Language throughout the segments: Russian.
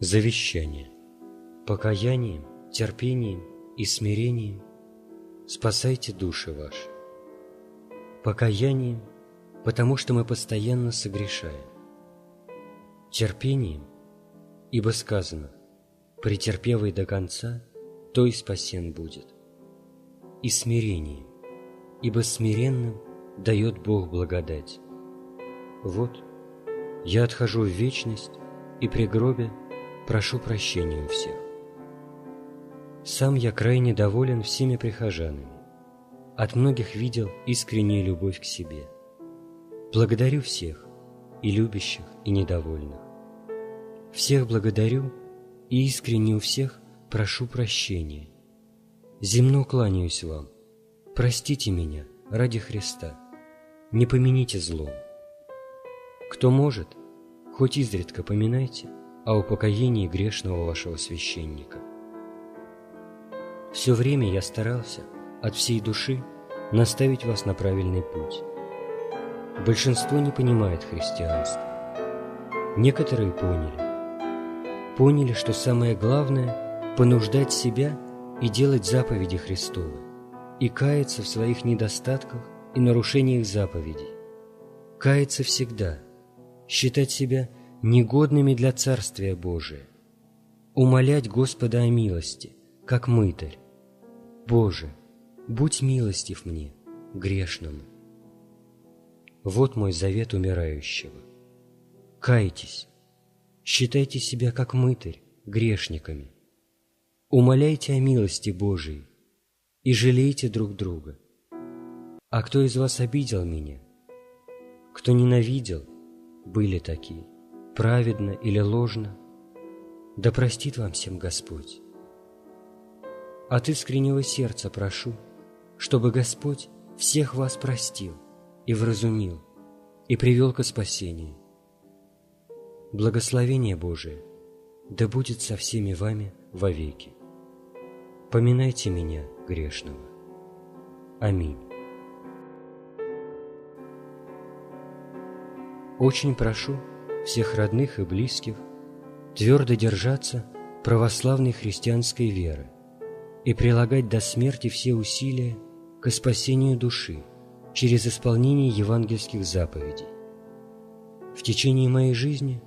Завещание. Покаянием, терпением и смирением спасайте души ваши. Покаянием, потому что мы постоянно согрешаем. Терпением, ибо сказано: претерпевый до конца, то и спасен будет. И смирением, ибо смиренным дает Бог благодать. Вот, я отхожу в вечность, и при гробе прошу прощения у всех. Сам я крайне доволен всеми прихожанами. От многих видел искреннюю любовь к себе. Благодарю всех, и любящих, и недовольных. Всех благодарю, и искренне у всех прошу прощения. Земно кланяюсь вам. Простите меня ради Христа. Не помяните злом. Кто может, хоть изредка поминайте о упокоении грешного вашего священника. Все время я старался от всей души наставить вас на правильный путь. Большинство не понимает христианство. Некоторые поняли, что самое главное – понуждать себя и делать заповеди Христовы, и каяться в своих недостатках и нарушениях заповедей. Каяться всегда, считать себя негодными для Царствия Божия, умолять Господа о милости, как мытарь: «Боже, будь милостив мне, грешному». Вот мой завет умирающего. Кайтесь, считайте себя как мытарь грешниками, умоляйте о милости Божией и жалейте друг друга. А кто из вас обидел меня? Кто ненавидел, были такие, праведно или ложно, да простит вам всем Господь. От искреннего сердца прошу, чтобы Господь всех вас простил и вразумил, и привел ко спасению. Благословение Божие да будет со всеми вами вовеки. Поминайте меня, грешного. Аминь. Очень прошу всех родных и близких твердо держаться православной христианской веры и прилагать до смерти все усилия к спасению души через исполнение евангельских заповедей. В течение моей жизни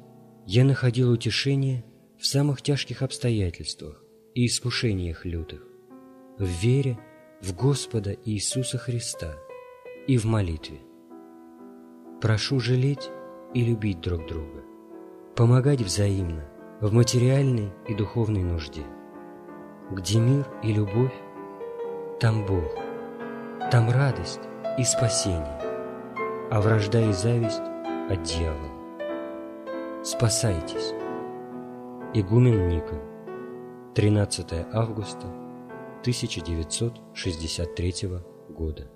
я находил утешение в самых тяжких обстоятельствах и искушениях лютых, в вере в Господа Иисуса Христа и в молитве. Прошу жалеть и любить друг друга, помогать взаимно в материальной и духовной нужде. Где мир и любовь, там Бог, там радость и спасение, а вражда и зависть от дьявола. Спасайтесь. Игумен Никон. 13 августа 1963 года.